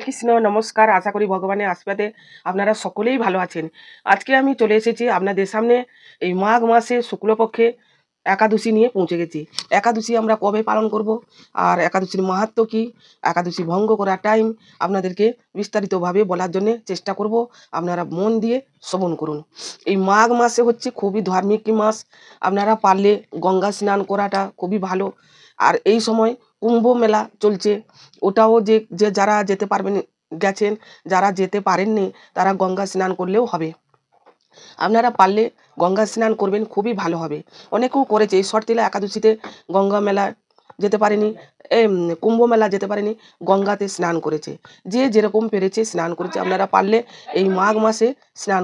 কৃষ্ণ নমস্কার। আশা করি ভগবানের আশীর্বাদে আপনারা সকলেই ভালো আছেন। আজকে আমি চলে এসেছি আপনাদের সামনে এই মাঘ মাসে শুক্লপক্ষে একাদশী নিয়ে পৌঁছে গেছি। একাদশী আমরা কবে পালন করব, আর একাদশীর মাহাত্ম্য কী, একাদশী ভঙ্গ করার টাইম আপনাদেরকে বিস্তারিতভাবে বলার জন্য চেষ্টা করব। আপনারা মন দিয়ে শ্রবণ করুন। এই মাঘ মাসে হচ্ছে খুবই ধার্মিক মাস। আপনারা পারলে গঙ্গা স্নান করাটা খুবই ভালো। আর এই সময় কুম্ভ মেলা চলছে, ওটাও যে যারা যেতে পারবেন গেছেন, যারা যেতে পারেননি তারা গঙ্গা স্নান করলেও হবে। আপনারা পারলে গঙ্গা স্নান করবেন, খুবই ভালো হবে। অনেকেও করেছে এই শর্তিলা একাদশীতে গঙ্গা মেলা যেতে পারেনি, কুম্ভ মেলা যেতে পারেনি, গঙ্গাতে স্নান করেছে। যে যেরকম পেরেছে স্নান করেছে। আপনারা পারলে এই মাঘ মাসে স্নান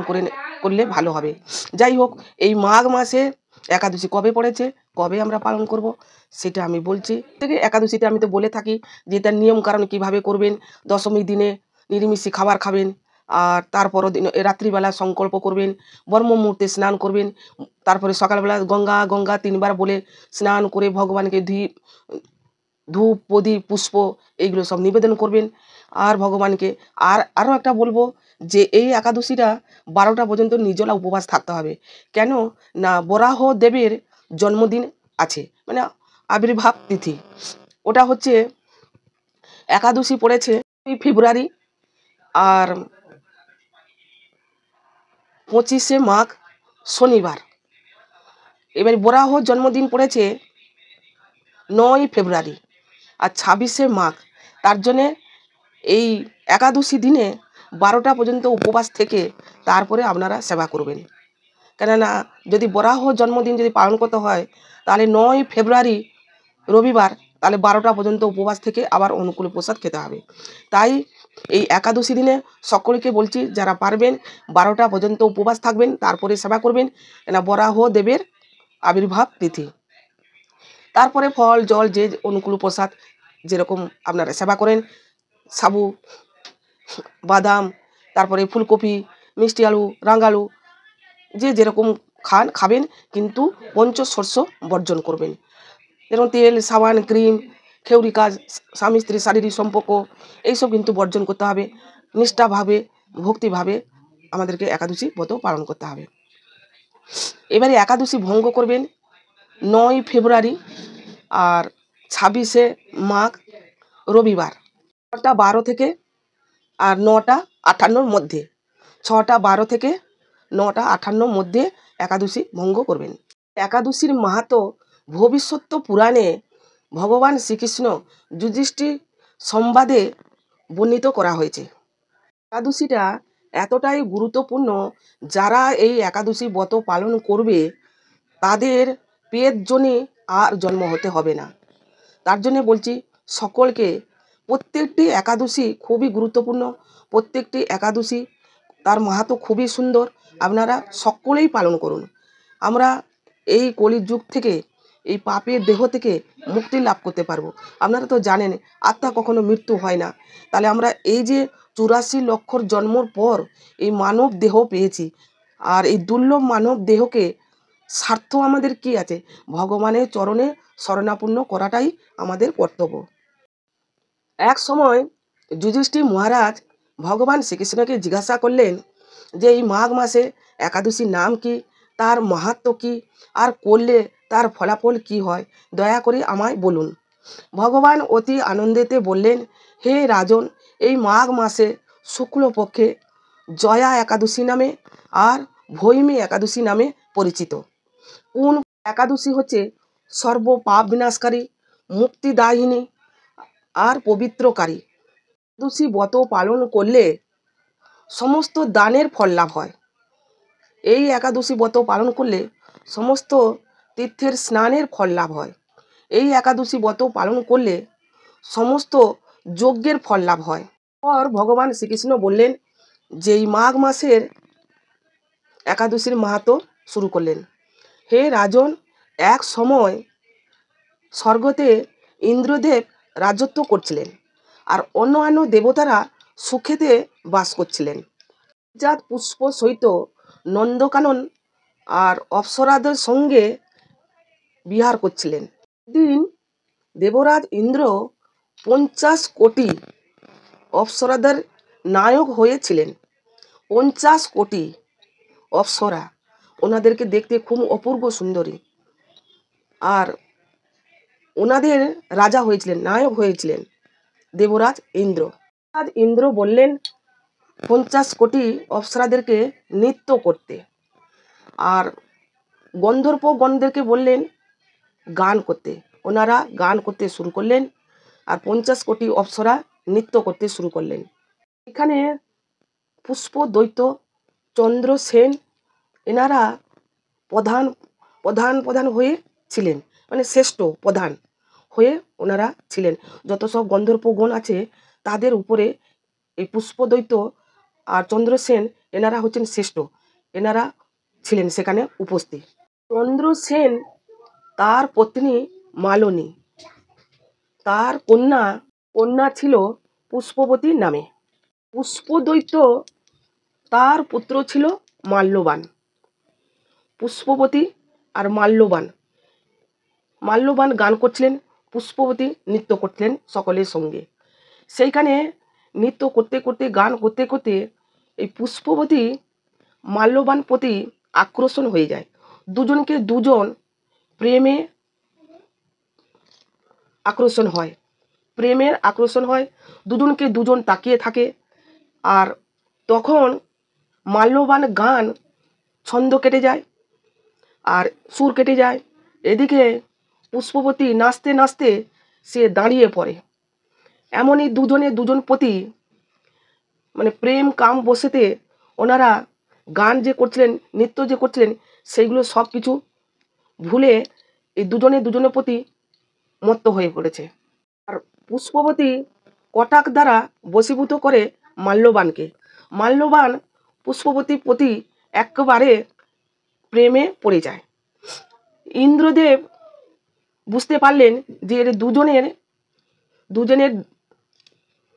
করলে ভালো হবে। যাই হোক, এই মাঘ মাসে একাদশী কবে পড়েছে, কবে আমরা পালন করব সেটা আমি বলছি। থেকে একাদশীতে আমি তো বলে থাকি যে তার নিয়ম কারণ কীভাবে করবেন। দশমীর দিনে নিরামিষি খাবার খাবেন, আর তারপরও দিন রাত্রিবেলা সংকল্প করবেন, ব্রহ্ম মুহূর্তে স্নান করবেন। তারপরে সকালবেলা গঙ্গা গঙ্গা 3বার বলে স্নান করে ভগবানকে ধূপ প্রদীপ পুষ্প এইগুলো সব নিবেদন করবেন। আর ভগবানকে আরও একটা বলবো যে এই একাদশীটা 12টা পর্যন্ত নির্জলা উপবাস থাকতে হবে। কেন না, বরাহ দেবের জন্মদিন আছে, মানে আবির্ভাব তিথি। ওটা হচ্ছে একাদশী পড়েছে 2 ফেব্রুয়ারি, আর 25শে মাঘ শনিবার। এবার বরাহ জন্মদিন পড়েছে 9 ফেব্রুয়ারি আর 26শে মাঘ। তার জন্যে এই একাদশী দিনে 12টা পর্যন্ত উপবাস থেকে তারপরে আপনারা সেবা করবেন। কেননা যদি বরাহ জন্মদিন যদি পালন করতে হয় তাহলে 9 ফেব্রুয়ারি রবিবার, তাহলে 12টা পর্যন্ত উপবাস থেকে আবার অনুকূল প্রসাদ খেতে হবে। তাই এই একাদশী দিনে সকলকে বলছি যারা পারবেন 12টা পর্যন্ত উপবাস থাকবেন, তারপরে সেবা করবেন। কেন বরাহ দেবের আবির্ভাব তিথি। তারপরে ফল জল যে অনুকূল প্রসাদ যেরকম আপনারা সেবা করেন, সাবু, বাদাম, তারপরে ফুলকপি, মিষ্টি আলু, রাঙালু, যে যেরকম খাবেন, কিন্তু পঞ্চশস্য বর্জন করবেন। যেরকম তেল, সাবান, ক্রিম, খেউরি কাজ, স্বামী স্ত্রী শারীরিক সম্পর্ক এইসব কিন্তু বর্জন করতে হবে। নিষ্ঠাভাবে ভক্তিভাবে আমাদেরকে একাদশী ব্রত পালন করতে হবে। এবারে একাদশী ভঙ্গ করবেন 9 ফেব্রুয়ারি আর 26শে মাঘ রবিবার 6টা 12 থেকে আর 9টা 58 মধ্যে, 6টা 12 থেকে 9টা 58 মধ্যে একাদশী ভঙ্গ করবেন। একাদশীর মাহাত্ম্য ভবিষ্যৎ পুরাণে ভগবান শ্রীকৃষ্ণ যুধিষ্ঠির সংবাদে বর্ণিত করা হয়েছে। একাদশীটা এতটাই গুরুত্বপূর্ণ, যারা এই একাদশী ব্রত পালন করবে তাদের পেট জনি আর জন্ম হতে হবে না। তার জন্য বলছি সকলকে, প্রত্যেকটি একাদশী খুবই গুরুত্বপূর্ণ। প্রত্যেকটি একাদশী তার মাহাত্ম্য খুবই সুন্দর। আপনারা সকলেই পালন করুন। আমরা এই কলির যুগ থেকে, এই পাপের দেহ থেকে মুক্তি লাভ করতে পারবো। আপনারা তো জানেন আত্মা কখনো মৃত্যু হয় না। তাহলে আমরা এই যে 84 লক্ষর জন্মর পর এই মানব দেহ পেয়েছি, আর এই দুর্লভ মানব দেহকে স্বার্থ আমাদের কি আছে, ভগবানের চরণে শরণাপন্ন করাটাই আমাদের কর্তব্য। এক সময় যুধিষ্ঠির মহারাজ ভগবান শ্রীকৃষ্ণকে জিজ্ঞাসা করলেন যে এই মাঘ মাসে একাদশীর নাম কি, তার মাহাত্ম্য কি, আর করলে তার ফলাফল কি হয়, দয়া করে আমায় বলুন। ভগবান অতি আনন্দেতে বললেন, হে রাজন, এই মাঘ মাসে শুক্লপক্ষে জয়া একাদশী নামে আর ভৈমী একাদশী নামে পরিচিত। কোন একাদশী হচ্ছে সর্ব পাপ বিনাশকারী, মুক্তিদায়িনী আর পবিত্রকারী। একাদশী ব্রত পালন করলে সমস্ত দানের ফল লাভ হয়। এই একাদশী ব্রত পালন করলে সমস্ত তীর্থের স্নানের ফল লাভ হয়। এই একাদশী ব্রত পালন করলে সমস্ত যজ্ঞের ফল লাভ হয়। পর ভগবান শ্রীকৃষ্ণ বললেন যে এই মাঘ মাসের একাদশীর মাহাত্ম্য শুরু করলেন। হে রাজন, এক সময় স্বর্গতে ইন্দ্রদেব রাজত্ব করছিলেন, আর অন্যান্য দেবতারা সুখেতে বাস করছিলেন। জাত পুষ্প সহিত নন্দকানন আর অপ্সরাদের সঙ্গে বিহার করছিলেন। দিন দেবরাজ ইন্দ্র 50 কোটি অপ্সরাদের নায়ক হয়েছিলেন। 50 কোটি অপ্সরা, ওনাদেরকে দেখতে খুব অপূর্ব সুন্দরী, আর ওনাদের রাজা হয়েছিলেন, নায়ক হয়েছিলেন দেবরাজ ইন্দ্র। আজ ইন্দ্র বললেন 50 কোটি অপ্সরাদেরকে নৃত্য করতে, আর গন্ধর্বগণদেরকে বললেন গান করতে। ওনারা গান করতে শুরু করলেন, আর 50 কোটি অপ্সরা নৃত্য করতে শুরু করলেন। এখানে পুষ্প দৈত্য, চন্দ্রসেন, এনারা প্রধান প্রধান প্রধান হয়ে ছিলেন, মানে শ্রেষ্ঠ প্রধান হয়ে ওনারা ছিলেন। যত সব গন্ধর্বগণ আছে তাদের উপরে এই পুষ্পদৈত্য আর চন্দ্রসেন এনারা হচ্ছেন শ্রেষ্ঠ, এনারা ছিলেন সেখানে উপস্থিত। চন্দ্রসেন তার পত্নী মালিনী, তার কন্যা ছিল পুষ্পবতী নামে। পুষ্পদৈত্য তার পুত্র ছিল মাল্যবান। পুষ্পবতী আর মাল্যবান গান করছিলেন, পুষ্পবতী নৃত্য করছিলেন সকলের সঙ্গে। সেইখানে নৃত্য করতে করতে, গান করতে করতে এই পুষ্পবতী মাল্যবান প্রতি আকর্ষণ হয়ে যায়। দুজনকে দুজন প্রেমে আকর্ষণ হয়, প্রেমের আকর্ষণ হয়, দুজনকে দুজন তাকিয়ে থাকে। আর তখন মাল্যবান গান ছন্দ কেটে যায় আর সুর কেটে যায়। এদিকে পুষ্পবতী নাচতে নাচতে সে দাঁড়িয়ে পড়ে। এমনই দুজন প্রতি মানে প্রেম কাম বসেতে ওনারা গান যে করছিলেন, নৃত্য যে করছিলেন, সেইগুলো সব কিছু ভুলে এই দুজনের প্রতি মত্ত হয়ে পড়েছে। আর পুষ্পবতী কটাক দ্বারা বশীভূত করে মাল্যবানকে। মাল্যবান পুষ্পবতীর প্রতি একেবারে প্রেমে পড়ে যায়। ইন্দ্রদেব বুঝতে পারলেন যে এর দুজনের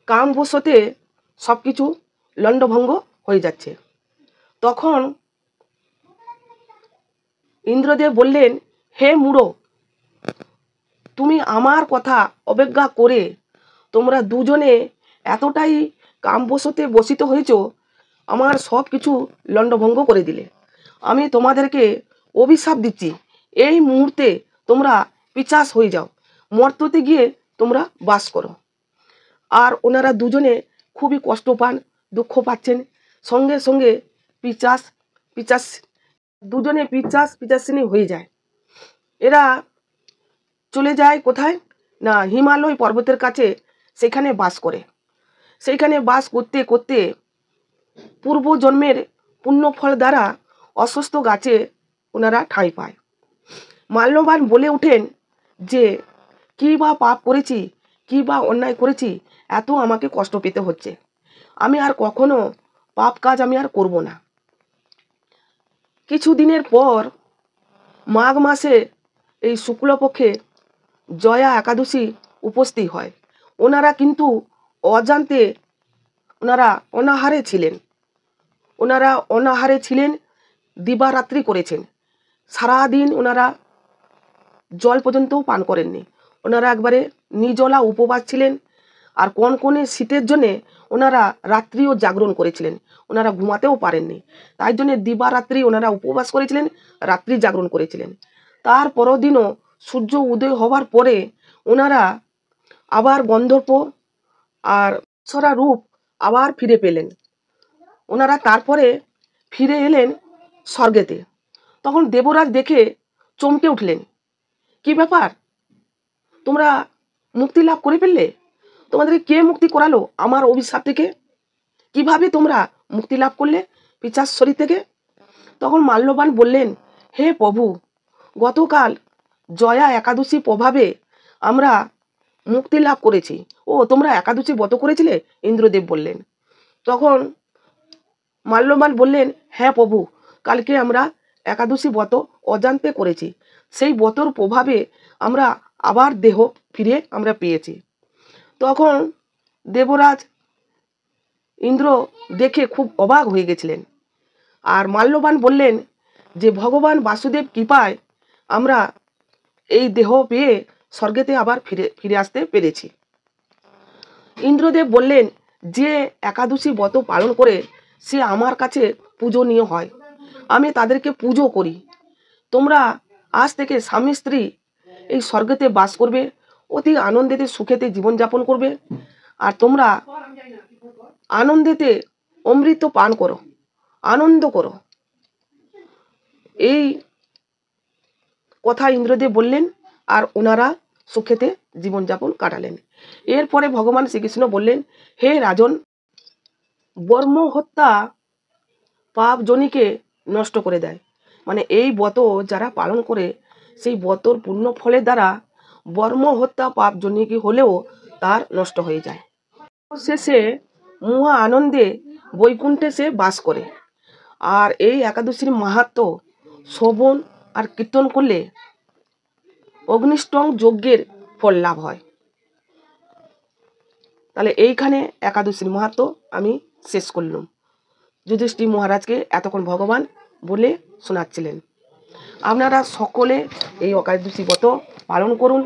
কামবশতে সব কিছু লণ্ডভঙ্গ হয়ে যাচ্ছে। তখন ইন্দ্রদেব বললেন, হে মূঢ়, তুমি আমার কথা অবজ্ঞা করে তোমরা দুজনে এতটাই কামবশতে বশিত হয়েছ, আমার সব কিছু লণ্ডভঙ্গ করে দিলে। আমি তোমাদেরকে অভিশাপ দিচ্ছি, এই মুহূর্তে তোমরা পিশাচ হয়ে যাও, মর্ত্যতে গিয়ে তোমরা বাস করো। আর ওনারা দুজনে খুবই কষ্ট পান, দুঃখ পাচ্ছেন। সঙ্গে সঙ্গে দুজনে পিশাচিনী হয়ে যায়। এরা চলে যায় কোথায় না, হিমালয় পর্বতের কাছে, সেখানে বাস করে। সেইখানে বাস করতে করতে পূর্বজন্মের পুণ্যফল দ্বারা অসুস্থ গাছে ওনারা ঠাঁই পায়। মাল্যবান বলে ওঠেন যে কী বা পাপ করেছি, কী বা অন্যায় করেছি, এত আমাকে কষ্ট পেতে হচ্ছে, আমি আর কখনো পাপ কাজ আমি আর করব না। কিছুদিনের পর মাঘ মাসে এই শুক্লপক্ষে জয়া একাদশী উপস্থিত হয়। ওনারা কিন্তু অজান্তে ওনারা অনাহারে ছিলেন, দিবারাত্রি করেছেন। সারাদিন ওনারা জল পর্যন্তও পান করেননি, ওনারা একবারে নির্জলা উপবাস ছিলেন। আর কনকনে শীতের জন্যে ওনারা রাত্রিও জাগরণ করেছিলেন, ওনারা ঘুমাতেও পারেননি। তাই জন্যে দিবারাত্রি ওনারা উপবাস করেছিলেন, রাত্রি জাগরণ করেছিলেন। তার পরের দিনও সূর্য উদয় হওয়ার পরে ওনারা আবার গন্ধর্ব আর অপ্সরা রূপ আবার ফিরে পেলেন। ওনারা তারপরে ফিরে এলেন স্বর্গেতে। তখন দেবরাজ দেখে চমকে উঠলেন, কি ব্যাপার, তোমরা মুক্তি লাভ করে ফেললে? তোমাদেরকে কে মুক্তি করালো আমার অভিশাপ থেকে? কিভাবে তোমরা মুক্তি লাভ করলে পিশাচ শরীর থেকে? তখন মাল্যবান বললেন, হে প্রভু, গতকাল জয়া একাদশী প্রভাবে আমরা মুক্তি লাভ করেছি। ও, তোমরা একাদশী ব্রত করেছিলে? ইন্দ্রদেব বললেন। তখন মাল্যবান বললেন, হ্যাঁ প্রভু, কালকে আমরা একাদশী ব্রত অজান্তে করেছি, সেই ব্রতর প্রভাবে আমরা আবার দেহ ফিরে আমরা পেয়েছি। তখন দেবরাজ ইন্দ্র দেখে খুব অবাক হয়ে গেছিলেন। আর মাল্যবান বললেন যে ভগবান বাসুদেব কৃপায় আমরা এই দেহ পেয়ে স্বর্গেতে আবার ফিরে আসতে পেরেছি। ইন্দ্রদেব বললেন যে একাদশী ব্রত পালন করে সে আমার কাছে পূজনীয় হয়, আমি তাদেরকে পুজো করি। তোমরা আজ থেকে স্বামী স্ত্রী এই স্বর্গেতে বাস করবে, অতি আনন্দেতে সুখেতে জীবনযাপন করবে, আর তোমরা আনন্দেতে অমৃত পান করো, আনন্দ করো। এই কথা ইন্দ্রদেব বললেন, আর ওনারা সুখেতে জীবনযাপন কাটালেন। এরপরে ভগবান শ্রীকৃষ্ণ বললেন, হে রাজন, বর্ম হত্যা পাপ জনিকে নষ্ট করে দেয়। মানে এই ব্রত যারা পালন করে সেই ব্রতর পূর্ণ ফলের দ্বারা বর্ম হত্যা পাপ জনিকে হলেও তার নষ্ট হয়ে যায়। শেষে মহা আনন্দে বৈকুণ্ঠে সে বাস করে। আর এই একাদশীর মাহাত্ম্য শ্রবণ আর কীর্তন করলে অগ্নিষ্টং যজ্ঞের ফল লাভ হয়। তাহলে এইখানে একাদশীর মাহাত্ম্য আমি শেষ করলাম। যুধিষ্ঠির মহারাজকে এতক্ষণ ভগবান বলে শোনাচ্ছিলেন। আপনারা সকলে এই একাদশী ব্রত পালন করুন,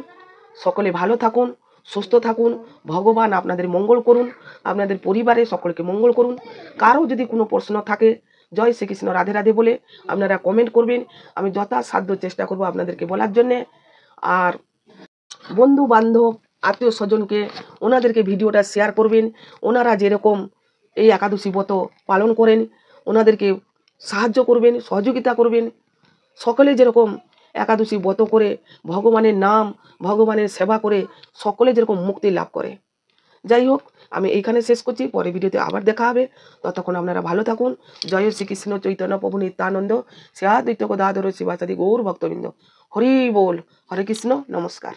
সকলে ভালো থাকুন, সুস্থ থাকুন, ভগবান আপনাদের মঙ্গল করুন, আপনাদের পরিবারে সকলকে মঙ্গল করুন। কারো যদি কোনো প্রশ্ন থাকে, জয় শ্রীকৃষ্ণ, রাধে রাধে বলে আপনারা কমেন্ট করবেন, আমি যথাসাধ্য চেষ্টা করব আপনাদেরকে বলার জন্যে। আর বন্ধু বান্ধব আত্মীয় স্বজনকে ওনাদেরকে ভিডিওটা শেয়ার করবেন, ওনারা যেরকম এই একাদশী ব্রত পালন করেন ওনাদেরকে সাহায্য করবেন, সহযোগিতা করবেন। সকলে যেরকম একাদশী ব্রত করে ভগবানের নাম ভগবানের সেবা করে সকলে যেরকম মুক্তি লাভ করে। যাই হোক, আমি এইখানে শেষ করছি, পরে ভিডিওতে আবার দেখা হবে। ততক্ষণ আপনারা ভালো থাকুন। জয় শ্রীকৃষ্ণ চৈতন্য প্রভু নিত্যানন্দ, শ্রী অদ্বৈত গদাধর শিবাসাদি গৌর ভক্তবৃন্দ। হরি বল, হরে কৃষ্ণ, নমস্কার।